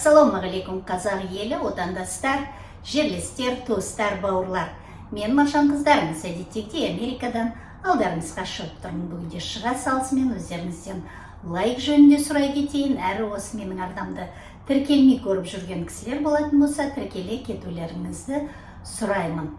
Ассалаумағалейкум қазақ елі, отандастар, жерлестер, туыстар, бауырлар. Мен Маржан қыздарыңыз, әдеттегідей Америкадан алдарыңызға шығып тұрмын. Бүгінде шыға салысымен өздеріңізден лайк жөнінде сұрай кетейін. Әрі осы менің ардамды тіркелмей көріп жүрген кісілер болатын болса, тіркеле кетулеріңізді сұраймын.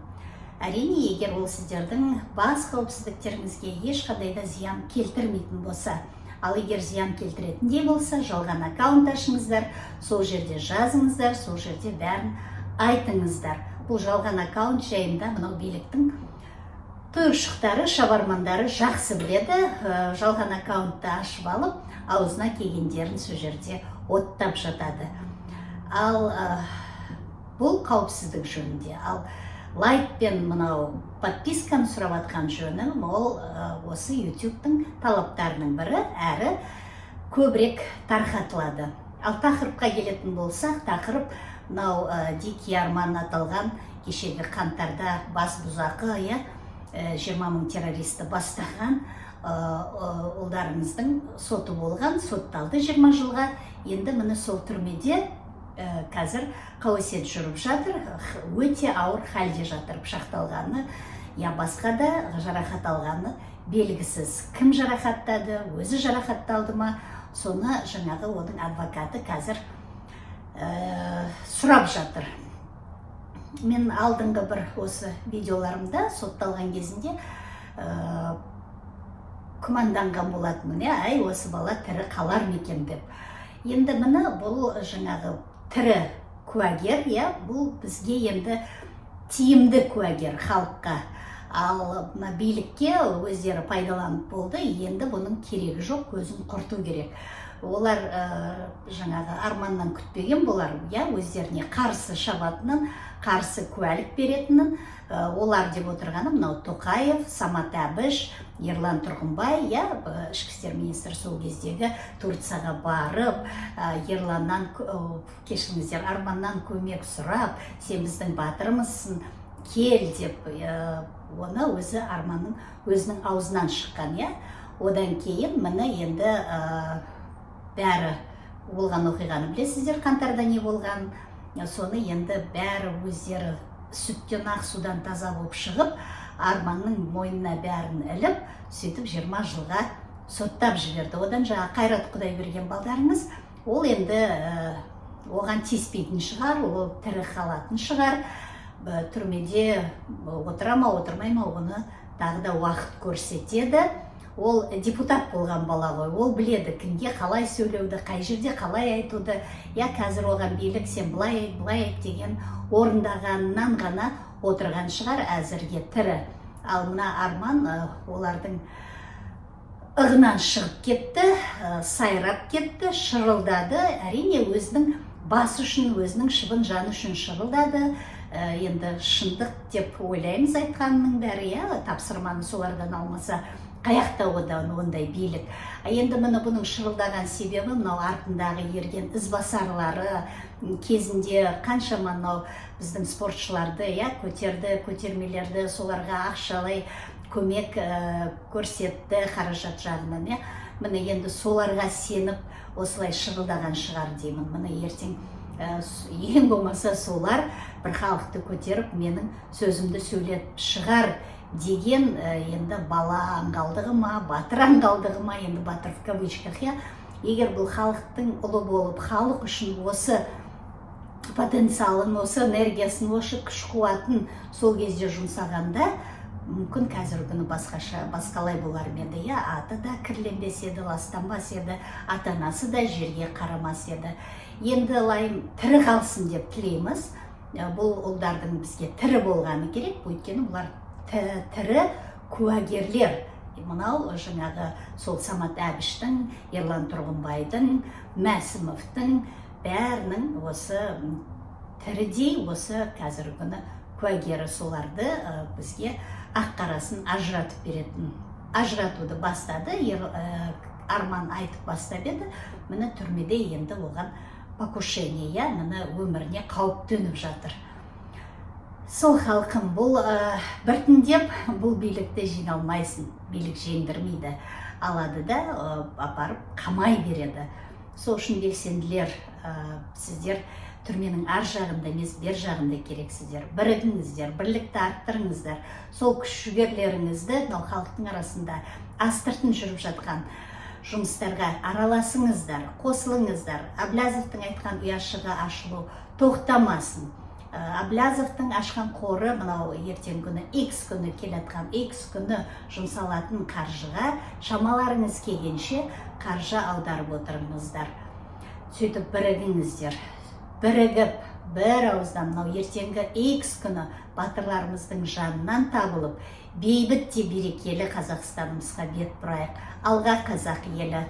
Әрине, егер ол сіздердің бас қауіпсіздіктеріңізге ешқандай да зиян келтірмейтін болса, ал егер зиян келтіретіндей болса, жалған аккаунт ашыңыздар, сол жерде жазыңыздар, сол жерде бәрін айтыңыздар. Бұл жалған аккаунт жайында мынау биліктің тойыршықтары, шабармандары жақсы біледі. Жалған аккаунтты ашып алып, аузына келгендерін сол жерде оттап жатады. Ал бұл қауіпсіздік жөнінде. Ал лайк пен мынау подписканы сұрап атқан жөнім, ол осы YouTube'тың талаптарының бірі, әрі көбірек тарқатылады. Ал тақырыпқа келетін болсақ, тақырып мынау Дикий Арман аталған кешегі қаңтарда бас бұзақы 20 мың террористі бастаған ұлдарымыздың соты болған, сотталды 20 жылға. Енді міне сол түрмеде қазір қауесет жүріп жатыр, өте ауыр халде жатыр. Пышақталғаны, басқа да жарақат алғаны белгісіз. Кім жарақаттады, өзі жарақатталды ма, соны жаңағы оның адвокаты қазір сұрап жатыр. Мен алдыңғы бір осы видеоларымда сотталған кезінде күмәнданған болатынмын, осы бала тірі қалар ма екен деп. Енді міне бұл жаңағы тірі куәгер, бұл бізге енді тиімді куәгер халыққа. Ал билікке өздері пайдаланып болды, енді бұның керегі жоқ, көзін құрту керек. Олар жаңағы Арманнан күтпеген болар, өздеріне қарсы шабатынын, қарсы куәлік беретінін. Олар деп отырғаны мынау Тоқаев, Самат Әбіш, Ерлан Тұрғынбай, ішкі істер министрі сол кездегі Турцияға барып, Арманнан көмек сұрап, сен біздің батырымызсың, кел деп, оны өзі Арманның өзінің аузынан шыққан. Одан кейін міне енді бәрі болған оқиғаны білесіздер, қаңтарда не болған, соны енді бәрі өздері сүттен ақ судан таза болып шығып, Арманның мойнына бәрін іліп, сөйтіп 20 жылға соттап жіберді. Одан жаңа Қайрат Құдайберген балдарыңыз, ол енді оған тиіспейтін шығар, ол тірі қалатын шығар, түрмеде отыра ма, отырмай ма, оны тағы да уақыт көрсетеді. Ол депутат болған бала ғой, ол біледі кімге қалай сөйлеуді, қай жерде қалай айтуды. Қазір оған билік сен былай айт деген орындағаннан ғана отырған шығар, әзірге тірі. Ал мына Арман олардың ығынан шығып кетті, сайрап кетті, шырылдады. Әрине өзінің басы үшін, өзінің шыбын жаны үшін шырылдады. Енді шындық деп ойлаймыз айтқанының бәрі, тапсырманы солардан алмаса қаяқта одан ондай билік. Енді міне бұның шырылдаған себебі мынау артындағы ерген ізбасарлары кезінде қаншама мынау біздің спортшыларды көтерді, көтермелерді, соларға ақшалай көмек көрсетті қаражат жағынан. Міне енді соларға сеніп осылай шырылдаған шығар деймін. Міне ертең ең болмаса солар бір халықты көтеріп менің сөзімді сөйлеп шығар деген енді бала аңғалдығы ма, батыр аңғалдығы ма, енді батыр в кавычках. Егер бұл халықтың ұлы болып, халық үшін осы потенциалын, осы энергиясын, осы күш қуатын сол кезде жұмсағанда, мүмкін қазір күні басқалай болар еді. Аты да кірленбес еді, ластанбас еді, ата-анасы да жерге қарамас еді. Енді лайым тірі қалсын деп тілейміз. Бұл ұлдардың бізге тірі болғаны керек, өйткені бұлар тірі куәгерлер. Мынау жаңағы сол Самат Әбіштің, Ерлан Тұрғынбайдың, Мәсімовтің бәрінің осы тірідей, осы қазіргі күні куәгері соларды бізге ақ-қарасын ажыратып беретін. Ажыратуды бастады, Арман айтып бастап еді, міне түрмеде енді оған покушение, міне өміріне қауіп төніп жатыр. Сол халқым, бұл біртіндеп бұл билікті жиналмайсың, билік жеңдірмейді, алады да апарып қамай береді. Сол үшін белсенділер сіздер түрменің ар жағында емес бер жағында керексіздер. Бірігіңіздер, бірлікті арттырыңыздар. Сол күш-жігерлеріңізді мынау халықтың арасында астыртын жүріп жатқан жұмыстарға араласыңыздар, қосылыңыздар. Әблязовтың айтқан ұяшығы ашылу тоқтамасын. Әблязовтың ашқан қоры мынау ертең күні X күні келатқан X күні жұмсалатын қаржыға шамаларыңыз келгенше қаржы аударып отырыңыздар. Сөйтіп бірігіңіздер. Бірігіп, бір ауыздан мынау ертеңгі X күні батырларымыздың жанынан табылып, бейбіт те берекелі Қазақстанымызға бет бұрайық. Алға қазақ елі!